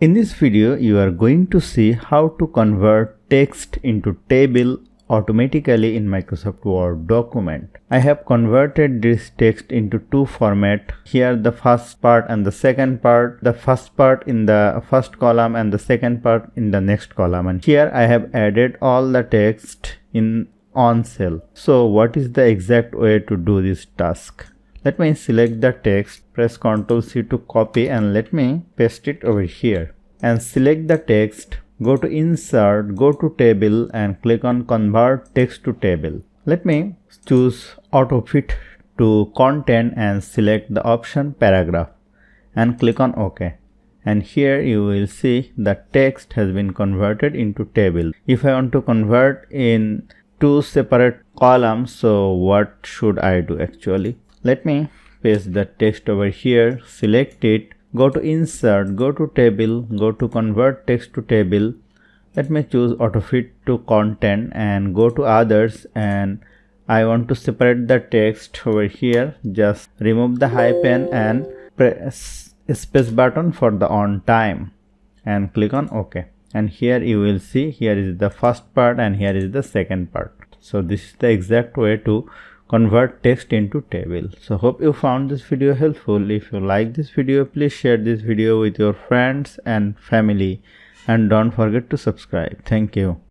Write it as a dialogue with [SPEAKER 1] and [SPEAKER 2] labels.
[SPEAKER 1] In this video, you are going to see how to convert text into table automatically in Microsoft Word document. I have converted this text into two formats. Here the first part and the second part. The first part in the first column and the second part in the next column. And here I have added all the text in on cell. So what is the exact way to do this task? Let me select the text, press Ctrl C to copy, and let me paste it over here. And select the text, go to Insert, go to Table and click on Convert Text to Table. Let me choose Auto Fit to Content and select the option Paragraph and click on OK. And here you will see the text has been converted into table. If I want to convert in two separate columns, so what should I do actually? Let me paste the text over here, select it, go to Insert, go to Table, go to Convert Text to Table. Let me choose Auto Fit to Content and go to Others, and I want to separate the text over here. Just remove the hyphen and press space button for the on time and click on OK. And here you will see here is the first part and here is the second part. So this is the exact way to convert text into table. So hope you found this video helpful. If you like this video, please share this video with your friends and family, and don't forget to subscribe. Thank you.